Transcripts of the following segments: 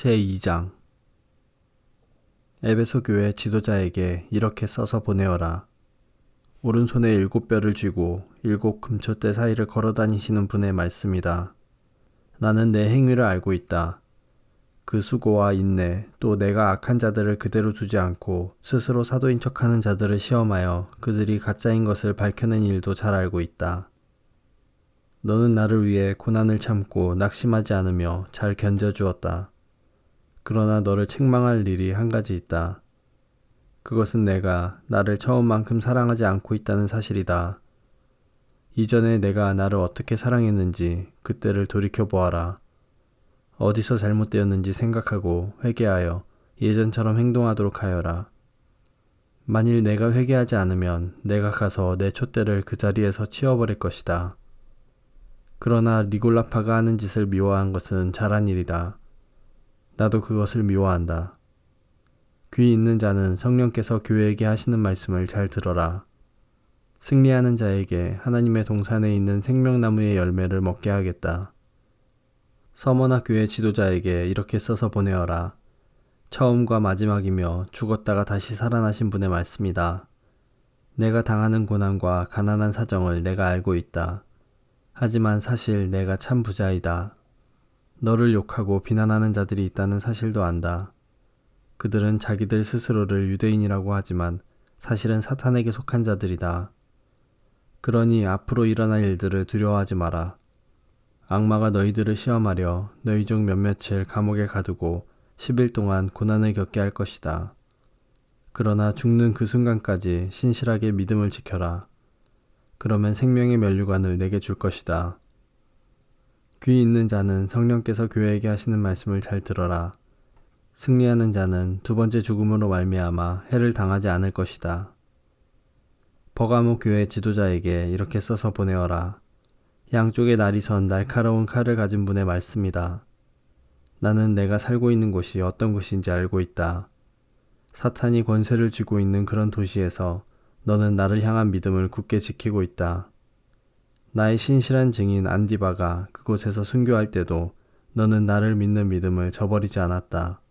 제2장 에베소 교회 지도자에게 이렇게 써서 보내어라. 오른손에 7뼈를 쥐고 7금초대 사이를 걸어다니시는 분의 말씀이다. 나는 내 행위를 알고 있다. 그 수고와 인내, 또 내가 악한 자들을 그대로 두지 않고 스스로 사도인 척하는 자들을 시험하여 그들이 가짜인 것을 밝혀낸 일도 잘 알고 있다. 너는 나를 위해 고난을 참고 낙심하지 않으며 잘 견뎌주었다. 그러나 너를 책망할 일이 한 가지 있다. 그것은 내가 나를 처음만큼 사랑하지 않고 있다는 사실이다. 이전에 내가 나를 어떻게 사랑했는지 그때를 돌이켜보아라. 어디서 잘못되었는지 생각하고 회개하여 예전처럼 행동하도록 하여라. 만일 내가 회개하지 않으면 내가 가서 내 촛대를 그 자리에서 치워버릴 것이다. 그러나 니골라파가 하는 짓을 미워한 것은 잘한 일이다. 나도 그것을 미워한다. 귀 있는 자는 성령께서 교회에게 하시는 말씀을 잘 들어라. 승리하는 자에게 하나님의 동산에 있는 생명나무의 열매를 먹게 하겠다. 서머나 교회 지도자에게 이렇게 써서 보내어라. 처음과 마지막이며 죽었다가 다시 살아나신 분의 말씀이다. 내가 당하는 고난과 가난한 사정을 내가 알고 있다. 하지만 사실 내가 참 부자이다. 너를 욕하고 비난하는 자들이 있다는 사실도 안다. 그들은 자기들 스스로를 유대인이라고 하지만 사실은 사탄에게 속한 자들이다. 그러니 앞으로 일어날 일들을 두려워하지 마라. 악마가 너희들을 시험하려 너희 중 몇몇을 감옥에 가두고 10일 동안 고난을 겪게 할 것이다. 그러나 죽는 그 순간까지 신실하게 믿음을 지켜라. 그러면 생명의 면류관을 내게 줄 것이다. 귀 있는 자는 성령께서 교회에게 하시는 말씀을 잘 들어라. 승리하는 자는 두 번째 죽음으로 말미암아 해를 당하지 않을 것이다. 버가모 교회 지도자에게 이렇게 써서 보내어라. 양쪽에 날이 선 날카로운 칼을 가진 분의 말씀이다. 나는 내가 살고 있는 곳이 어떤 곳인지 알고 있다. 사탄이 권세를 쥐고 있는 그런 도시에서 너는 나를 향한 믿음을 굳게 지키고 있다. 나의 신실한 증인 안디바가 그곳에서 순교할 때도 너는 나를 믿는 믿음을 저버리지 않았다.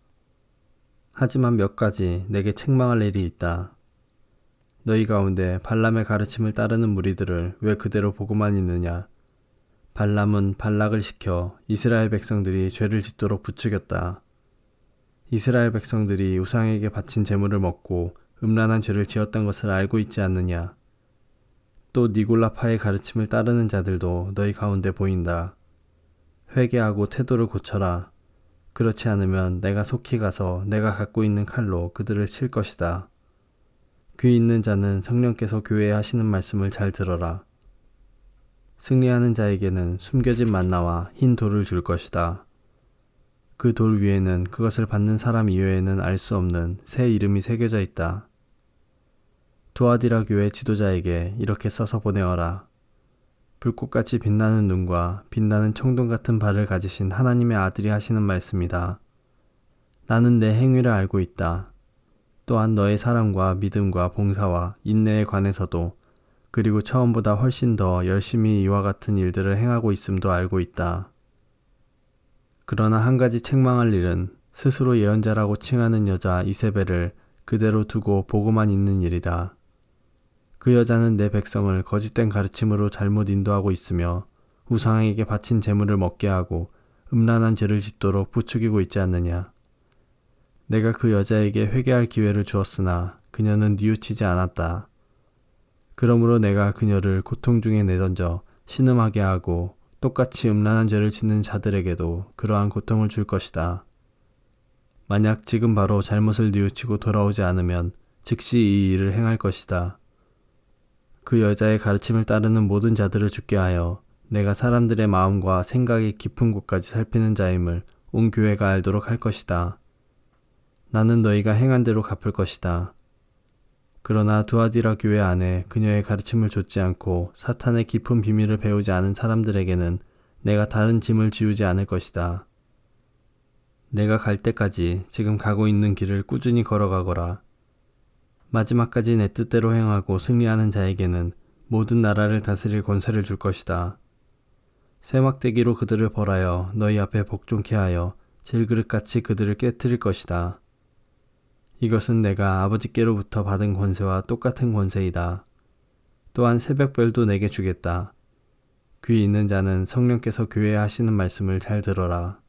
하지만 몇 가지 내게 책망할 일이 있다. 너희 가운데 발람의 가르침을 따르는 무리들을 왜 그대로 보고만 있느냐? 발람은 발락을 시켜 이스라엘 백성들이 죄를 짓도록 부추겼다. 이스라엘 백성들이 우상에게 바친 제물을 먹고 음란한 죄를 지었던 것을 알고 있지 않느냐? 또 니골라파의 가르침을 따르는 자들도 너희 가운데 보인다. 회개하고 태도를 고쳐라. 그렇지 않으면 내가 속히 가서 내가 갖고 있는 칼로 그들을 칠 것이다. 귀 있는 자는 성령께서 교회에 하시는 말씀을 잘 들어라. 승리하는 자에게는 숨겨진 만나와 흰 돌을 줄 것이다. 그 돌 위에는 그것을 받는 사람 이외에는 알 수 없는 새 이름이 새겨져 있다. 두아디라 교회 지도자에게 이렇게 써서 보내어라. 불꽃같이 빛나는 눈과 빛나는 청동 같은 발을 가지신 하나님의 아들이 하시는 말씀이다. 나는 내 행위를 알고 있다. 또한 너의 사랑과 믿음과 봉사와 인내에 관해서도 그리고 처음보다 훨씬 더 열심히 이와 같은 일들을 행하고 있음도 알고 있다. 그러나 한 가지 책망할 일은 스스로 예언자라고 칭하는 여자 이세벨을 그대로 두고 보고만 있는 일이다. 그 여자는 내 백성을 거짓된 가르침으로 잘못 인도하고 있으며 우상에게 바친 제물을 먹게 하고 음란한 죄를 짓도록 부추기고 있지 않느냐. 내가 그 여자에게 회개할 기회를 주었으나 그녀는 뉘우치지 않았다. 그러므로 내가 그녀를 고통 중에 내던져 신음하게 하고 똑같이 음란한 죄를 짓는 자들에게도 그러한 고통을 줄 것이다. 만약 지금 바로 잘못을 뉘우치고 돌아오지 않으면 즉시 이 일을 행할 것이다. 그 여자의 가르침을 따르는 모든 자들을 죽게 하여 내가 사람들의 마음과 생각의 깊은 곳까지 살피는 자임을 온 교회가 알도록 할 것이다. 나는 너희가 행한 대로 갚을 것이다. 그러나 두아디라 교회 안에 그녀의 가르침을 좇지 않고 사탄의 깊은 비밀을 배우지 않은 사람들에게는 내가 다른 짐을 지우지 않을 것이다. 내가 갈 때까지 지금 가고 있는 길을 꾸준히 걸어가거라. 마지막까지 내 뜻대로 행하고 승리하는 자에게는 모든 나라를 다스릴 권세를 줄 것이다. 쇠막대기로 그들을 벌하여 너희 앞에 복종케 하여 질그릇같이 그들을 깨뜨릴 것이다. 이것은 내가 아버지께로부터 받은 권세와 똑같은 권세이다. 또한 새벽별도 내게 주겠다. 귀 있는 자는 성령께서 교회에 하시는 말씀을 잘 들어라.